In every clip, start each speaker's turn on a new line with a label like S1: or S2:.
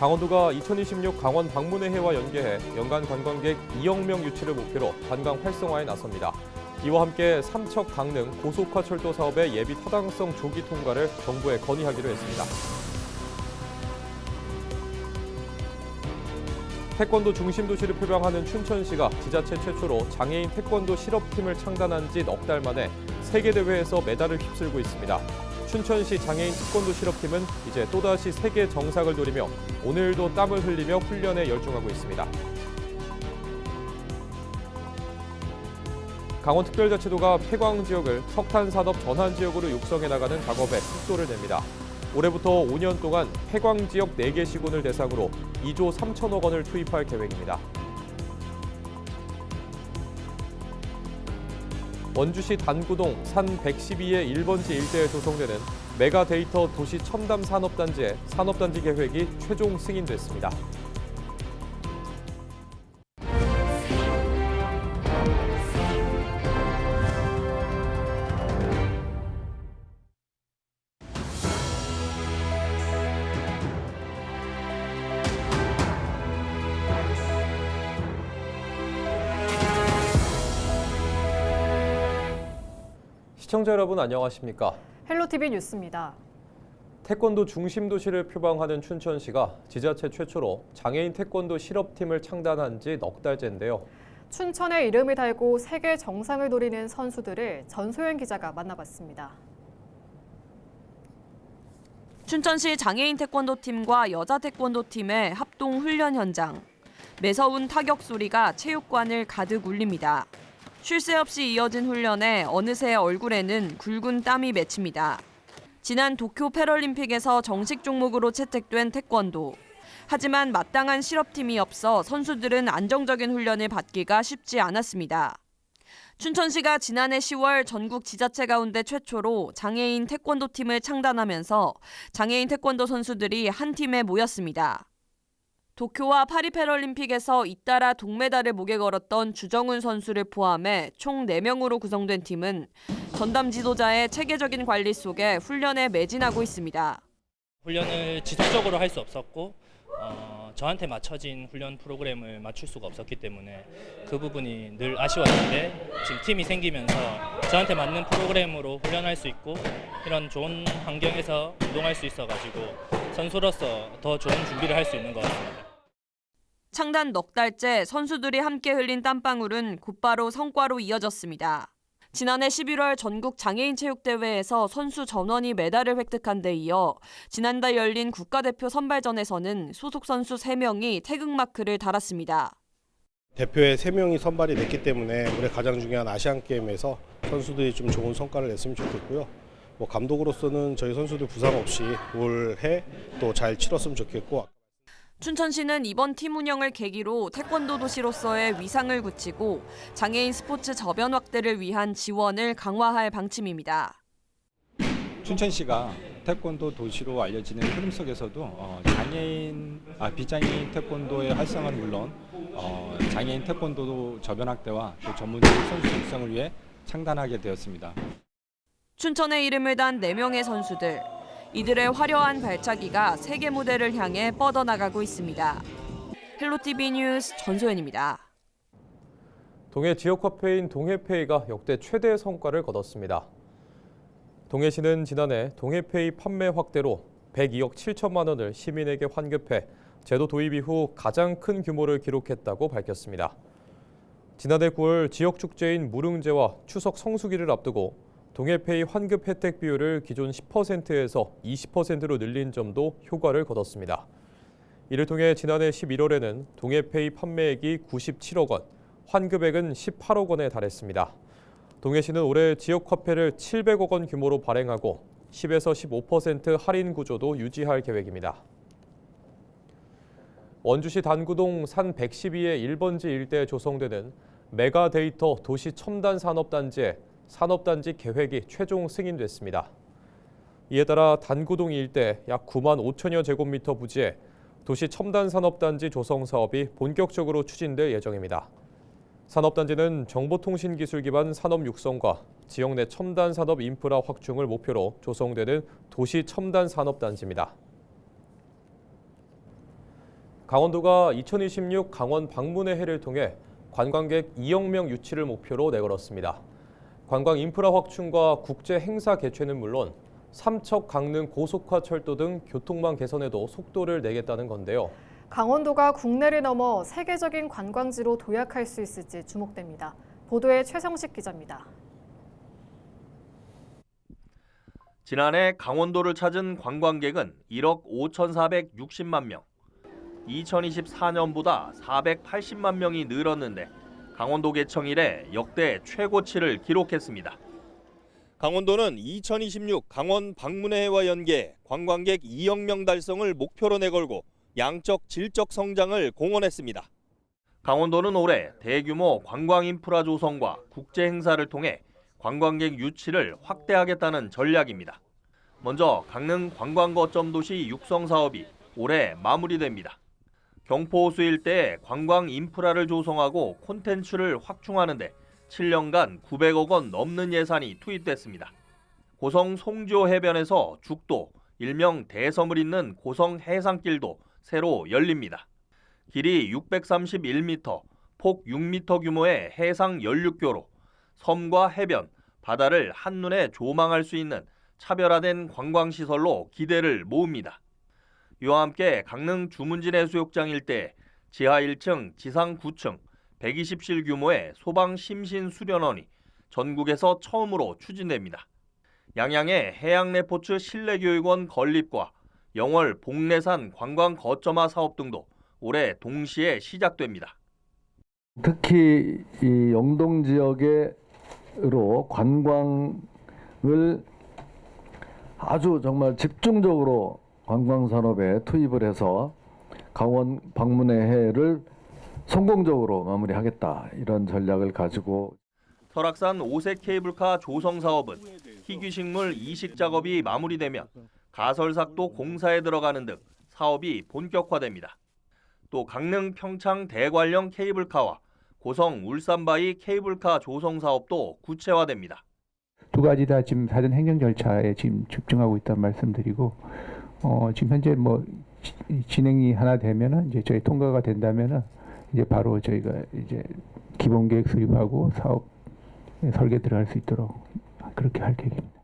S1: 강원도가 2026 강원 방문의 해와 연계해 연간 관광객 2억 명 유치를 목표로 관광 활성화에 나섭니다. 이와 함께 삼척 강릉 고속화 철도 사업의 예비 타당성 조기 통과를 정부에 건의하기로 했습니다. 태권도 중심 도시를 표방하는 춘천시가 지자체 최초로 장애인 태권도 실업팀을 창단한 지 넉 달 만에 세계대회에서 메달을 휩쓸고 있습니다. 춘천시 장애인 태권도 실업팀은 이제 또다시 세계 정상을 노리며 오늘도 땀을 흘리며 훈련에 열중하고 있습니다. 강원특별자치도가 폐광 지역을 석탄산업 전환 지역으로 육성해 나가는 작업에 속도를 냅니다. 올해부터 5년 동안 폐광 지역 4개 시군을 대상으로 2조 3천억 원을 투입할 계획입니다. 원주시 단구동 산 112의 1번지 일대에 조성되는 메가데이터 도시 첨단 산업단지의 산업단지 계획이 최종 승인됐습니다. 시청자 여러분 안녕하십니까?
S2: 헬로티비 뉴스입니다.
S1: 태권도 중심 도시를 표방하는 춘천시가 지자체 최초로 장애인 태권도 실업팀을 창단한 지 넉 달째인데요.
S2: 춘천의 이름을 달고 세계 정상을 노리는 선수들을 전소연 기자가 만나봤습니다.
S3: 춘천시 장애인 태권도팀과 여자 태권도팀의 합동 훈련 현장. 매서운 타격 소리가 체육관을 가득 울립니다. 쉴 새 없이 이어진 훈련에 어느새 얼굴에는 굵은 땀이 맺힙니다. 지난 도쿄 패럴림픽에서 정식 종목으로 채택된 태권도. 하지만 마땅한 실업팀이 없어 선수들은 안정적인 훈련을 받기가 쉽지 않았습니다. 춘천시가 지난해 10월 전국 지자체 가운데 최초로 장애인 태권도 팀을 창단하면서 장애인 태권도 선수들이 한 팀에 모였습니다. 도쿄와 파리 패럴림픽에서 잇따라 동메달을 목에 걸었던 주정훈 선수를 포함해 총 4명으로 구성된 팀은 전담 지도자의 체계적인 관리 속에 훈련에 매진하고 있습니다.
S4: 훈련을 지속적으로 할 수 없었고 저한테 맞춰진 훈련 프로그램을 맞출 수가 없었기 때문에 그 부분이 늘 아쉬웠는데 지금 팀이 생기면서 저한테 맞는 프로그램으로 훈련할 수 있고 이런 좋은 환경에서 운동할 수 있어가지고 선수로서 더 좋은 준비를 할 수 있는 것 같습니다.
S3: 창단 넉 달째 선수들이 함께 흘린 땀방울은 곧바로 성과로 이어졌습니다. 지난해 11월 전국 장애인 체육대회에서 선수 전원이 메달을 획득한 데 이어 지난달 열린 국가대표 선발전에서는 소속 선수 3명이 태극마크를 달았습니다.
S5: 대표에 3명이 선발이 됐기 때문에 올해 가장 중요한 아시안게임에서 선수들이 좀 좋은 성과를 냈으면 좋겠고요. 감독으로서는 저희 선수들 부상 없이 올해 또 잘 치렀으면 좋겠고.
S3: 춘천시는 이번 팀 운영을 계기로 태권도 도시로서의 위상을 굳히고 장애인 스포츠 저변 확대를 위한 지원을 강화할 방침입니다.
S6: 춘천시가 태권도 도시로 알려지는 흐름 속에서도 비장애인 태권도의 활성화는 물론 장애인 태권도 저변 확대와 또 전문적인 선수 육성을 위해 창단하게 되었습니다.
S3: 춘천의 이름을 단 4명의 선수들. 이들의 화려한 발차기가 세계 무대를 향해 뻗어나가고 있습니다. 헬로티비 뉴스 전소연입니다.
S1: 동해 지역 화폐인 동해페이가 역대 최대 성과를 거뒀습니다. 동해시는 지난해 동해페이 판매 확대로 102억 7천만 원을 시민에게 환급해 제도 도입 이후 가장 큰 규모를 기록했다고 밝혔습니다. 지난해 9월 지역 축제인 무릉제와 추석 성수기를 앞두고 동해페이 환급 혜택 비율을 기존 10%에서 20%로 늘린 점도 효과를 거뒀습니다. 이를 통해 지난해 11월에는 동해페이 판매액이 97억 원, 환급액은 18억 원에 달했습니다. 동해시는 올해 지역 화폐를 700억 원 규모로 발행하고 10에서 15% 할인 구조도 유지할 계획입니다. 원주시 단구동 산 112의 1번지 일대에 조성되는 메가데이터 도시 첨단 산업단지에 산업단지 계획이 최종 승인됐습니다. 이에 따라 단구동 일대 약 9만 5천여 제곱미터 부지에 도시 첨단 산업단지 조성 사업이 본격적으로 추진될 예정입니다. 산업단지는 정보통신기술 기반 산업 육성과 지역 내 첨단 산업 인프라 확충을 목표로 조성되는 도시 첨단 산업단지입니다. 강원도가 2026 강원 방문의 해를 통해 관광객 2억 명 유치를 목표로 내걸었습니다. 관광 인프라 확충과 국제 행사 개최는 물론 삼척, 강릉 고속화 철도 등 교통망 개선에도 속도를 내겠다는 건데요.
S2: 강원도가 국내를 넘어 세계적인 관광지로 도약할 수 있을지 주목됩니다. 보도에 최성식 기자입니다.
S7: 지난해 강원도를 찾은 관광객은 1억 5,460만 명. 2024년보다 480만 명이 늘었는데 강원도 개청 이래 역대 최고치를 기록했습니다. 강원도는 2026 강원 방문의 해와 연계해 관광객 2억 명 달성을 목표로 내걸고 양적 질적 성장을 공언했습니다. 강원도는 올해 대규모 관광 인프라 조성과 국제 행사를 통해 관광객 유치를 확대하겠다는 전략입니다. 먼저 강릉 관광거점 도시 육성 사업이 올해 마무리됩니다. 경포호수 일대에 관광 인프라를 조성하고 콘텐츠를 확충하는 데 7년간 900억 원 넘는 예산이 투입됐습니다. 고성 송지호 해변에서 죽도, 일명 대섬을 잇는 고성 해상길도 새로 열립니다. 길이 631m, 폭 6m 규모의 해상 연륙교로 섬과 해변, 바다를 한눈에 조망할 수 있는 차별화된 관광시설로 기대를 모읍니다. 이와 함께 강릉 주문진 해수욕장 일대에 지하 1층, 지상 9층, 120실 규모의 소방 심신 수련원이 전국에서 처음으로 추진됩니다. 양양의 해양레포츠 실내교육원 건립과 영월 복례산 관광 거점화 사업 등도 올해 동시에 시작됩니다.
S8: 특히 이 영동 지역으로 관광을 아주 정말 집중적으로 관광 산업에 투입을 해서 강원 방문의 해를 성공적으로 마무리하겠다, 이런 전략을 가지고.
S7: 설악산 5색 케이블카 조성 사업은 희귀식물 이식 작업이 마무리되면 가설삭도 공사에 들어가는 등 사업이 본격화됩니다. 또 강릉 평창 대관령 케이블카와 고성 울산바위 케이블카 조성 사업도 구체화됩니다.
S9: 두 가지 다 지금 사전 행정 절차에 지금 집중하고 있다는 말씀드리고, 지금 현재 뭐 진행이 하나 되면은 이제 저희 통과가 된다면은 이제 바로 저희가 이제 기본 계획 수립하고 사업 설계 들어갈 수 있도록 그렇게 할 계획입니다.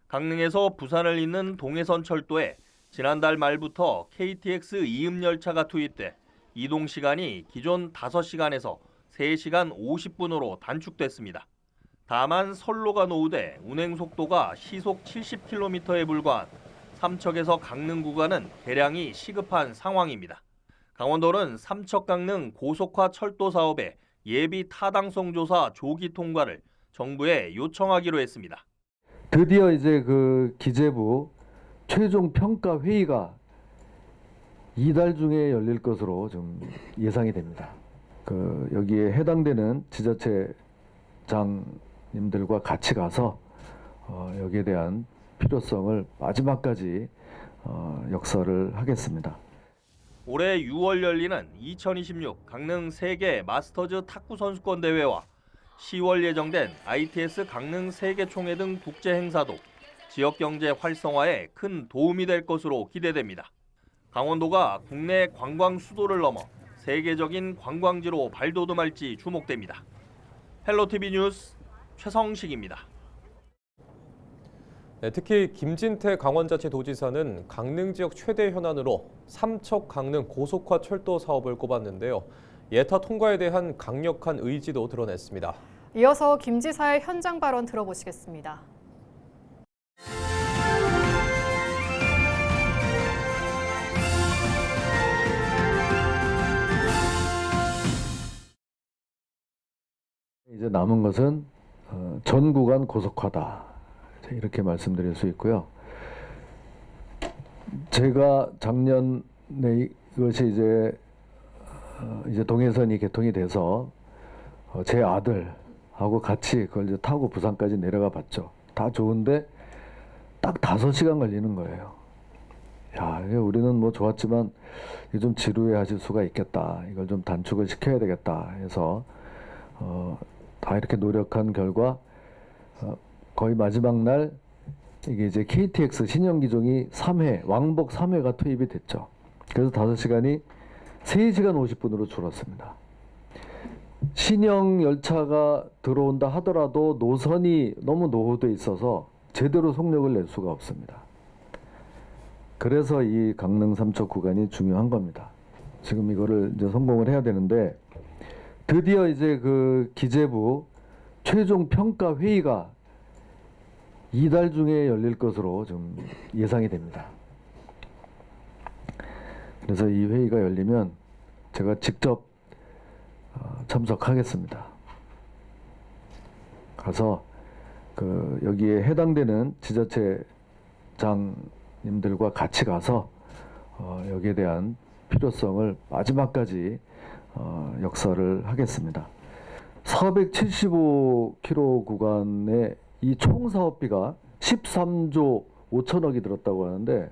S7: 강릉에서 부산을 잇는 동해선 철도에 지난달 말부터 KTX 이음 열차가 투입돼 이동 시간이 기존 5시간에서 3시간 50분으로 단축됐습니다. 다만 선로가 노후돼 운행 속도가 시속 70km에 불과한 삼척에서 강릉 구간은 개량이 시급한 상황입니다. 강원도는 삼척 강릉 고속화 철도 사업의 예비 타당성 조사 조기 통과를 정부에 요청하기로 했습니다.
S8: 드디어 이제 그 기재부 최종 평가 회의가 이달 중에 열릴 것으로 좀 예상이 됩니다. 여기에 해당되는 지자체장님들과 같이 가서 여기에 대한 필요성을 마지막까지 역설을 하겠습니다.
S7: 올해 6월 열리는 2026 강릉 세계 마스터즈 탁구 선수권 대회와 10월 예정된 ITS 강릉 세계총회 등 국제 행사도 지역 경제 활성화에 큰 도움이 될 것으로 기대됩니다. 강원도가 국내 관광 수도를 넘어 세계적인 관광지로 발돋움할지 주목됩니다. 헬로티비 뉴스 최성식입니다.
S1: 네, 특히 김진태 강원자치도지사는 강릉 지역 최대 현안으로 삼척 강릉 고속화 철도 사업을 꼽았는데요. 예타 통과에 대한 강력한 의지도 드러냈습니다.
S2: 이어서 김 지사의 현장 발언 들어보시겠습니다.
S8: 이제 남은 것은 전 구간 고속화다, 이렇게 말씀드릴 수 있고요. 제가 작년에 이것이 이제 동해선이 개통이 돼서 제 아들하고 같이 그걸 이제 타고 부산까지 내려가 봤죠. 다 좋은데 딱 5시간 걸리는 거예요. 야, 우리는 뭐 좋았지만 이게 좀 지루해하실 수가 있겠다. 이걸 좀 단축을 시켜야 되겠다 해서 다 이렇게 노력한 결과 거의 마지막 날 이게 이제 KTX 신형 기종이 3회 왕복 3회가 투입이 됐죠. 그래서 5시간이 3시간 50분으로 줄었습니다. 신형 열차가 들어온다 하더라도 노선이 너무 노후돼 있어서 제대로 속력을 낼 수가 없습니다. 그래서 이 강릉 삼척 구간이 중요한 겁니다. 지금 이거를 이제 성공을 해야 되는데 드디어 이제 그 기재부 최종 평가 회의가 이달 중에 열릴 것으로 좀 예상이 됩니다. 그래서 이 회의가 열리면 제가 직접 참석하겠습니다. 가서 그 여기에 해당되는 지자체장님들과 같이 가서 여기에 대한 필요성을 마지막까지 역사를 하겠습니다. 475km 구간에 이 총 사업비가 13조 5천억이 들었다고 하는데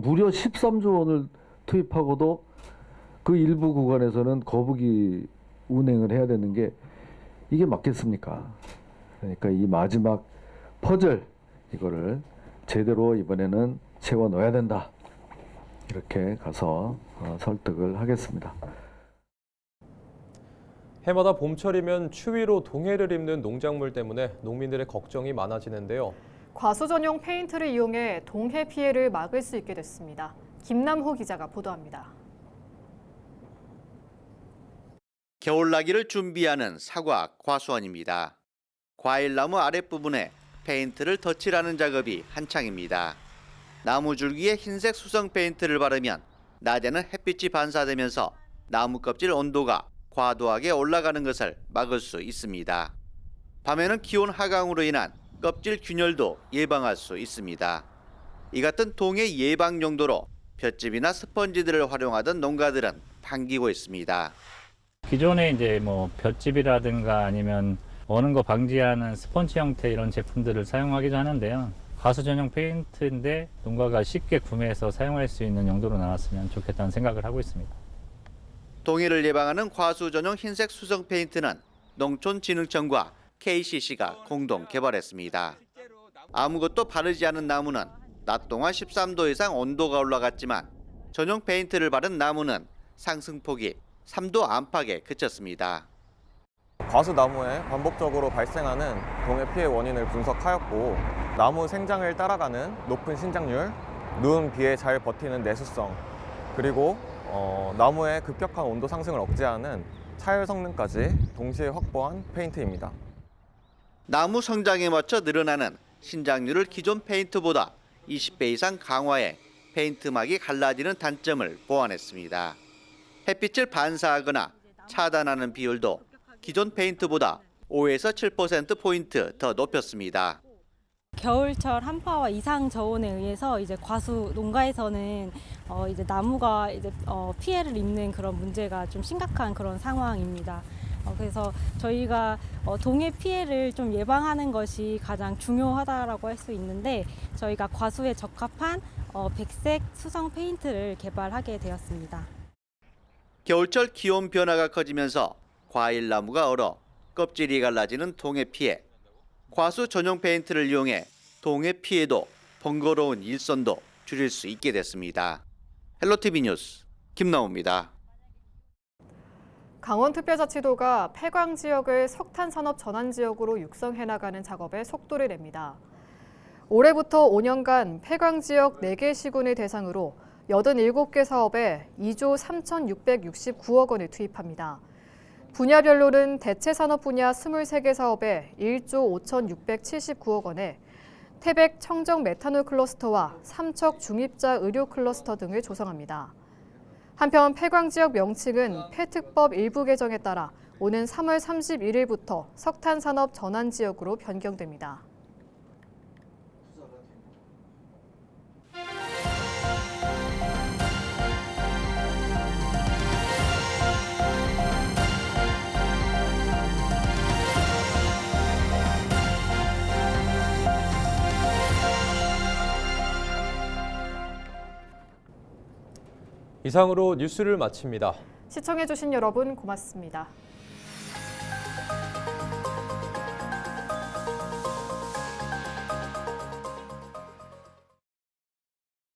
S8: 무려 13조 원을 투입하고도 그 일부 구간에서는 거북이 운행을 해야 되는 게 이게 맞겠습니까? 그러니까 이 마지막 퍼즐 이거를 제대로 이번에는 채워 넣어야 된다. 이렇게 가서 설득을 하겠습니다.
S1: 해마다 봄철이면 추위로 동해를 입는 농작물 때문에 농민들의 걱정이 많아지는데요.
S2: 과수 전용 페인트를 이용해 동해 피해를 막을 수 있게 됐습니다. 김남호 기자가 보도합니다.
S10: 겨울나기를 준비하는 사과 과수원입니다. 과일나무 아랫부분에 페인트를 덧칠하는 작업이 한창입니다. 나무 줄기에 흰색 수성 페인트를 바르면 낮에는 햇빛이 반사되면서 나무 껍질 온도가 과도하게 올라가는 것을 막을 수 있습니다. 밤에는 기온 하강으로 인한 껍질 균열도 예방할 수 있습니다. 이 같은 동해 예방 용도로 볏짚이나 스펀지들을 활용하던 농가들은 반기고 있습니다.
S11: 기존에 이제 뭐 볏짚이라든가 아니면 어는 거 방지하는 스펀지 형태 이런 제품들을 사용하기도 하는데요. 과수 전용 페인트인데 농가가 쉽게 구매해서 사용할 수 있는 용도로 나왔으면 좋겠다는 생각을 하고 있습니다.
S10: 동해를 예방하는 과수 전용 흰색 수성 페인트는 농촌진흥청과 KCC가 공동 개발했습니다. 아무것도 바르지 않은 나무는 낮 동안 13도 이상 온도가 올라갔지만 전용 페인트를 바른 나무는 상승폭이 3도 안팎에 그쳤습니다.
S12: 과수나무에 반복적으로 발생하는 동해 피해 원인을 분석하였고 나무 생장을 따라가는 높은 신장률, 눈, 비에 잘 버티는 내수성, 그리고 나무의 급격한 온도 상승을 억제하는 차열 성능까지 동시에 확보한 페인트입니다.
S10: 나무 성장에 맞춰 늘어나는 신장률을 기존 페인트보다 20배 이상 강화해 페인트막이 갈라지는 단점을 보완했습니다. 햇빛을 반사하거나 차단하는 비율도 기존 페인트보다 5에서 7%포인트 더 높였습니다.
S13: 겨울철 한파와 이상 저온에 의해서 이제 과수 농가에서는 이제 나무가 이제 피해를 입는 그런 문제가 좀 심각한 그런 상황입니다. 그래서 저희가 동해 피해를 좀 예방하는 것이 가장 중요하다라고 할 수 있는데 저희가 과수에 적합한 백색 수성 페인트를 개발하게 되었습니다.
S10: 겨울철 기온 변화가 커지면서 과일나무가 얼어 껍질이 갈라지는 동해 피해. 과수 전용 페인트를 이용해 동해 피해도 번거로운 일손도 줄일 수 있게 됐습니다. 헬로티비 뉴스 김나우입니다.
S2: 강원특별자치도가 폐광 지역을 석탄산업 전환 지역으로 육성해 나가는 작업에 속도를 냅니다. 올해부터 5년간 폐광 지역 4개 시군을 대상으로 87개 사업에 2조 3,669억 원을 투입합니다. 분야별로는 대체산업 분야 23개 사업에 1조 5,679억 원에 태백 청정 메탄올 클러스터와 삼척 중입자 의료 클러스터 등을 조성합니다. 한편 폐광지역 명칭은 폐특법 일부 개정에 따라 오는 3월 31일부터 석탄산업 전환지역으로 변경됩니다.
S1: 이상으로 뉴스를 마칩니다.
S2: 시청해주신 여러분 고맙습니다.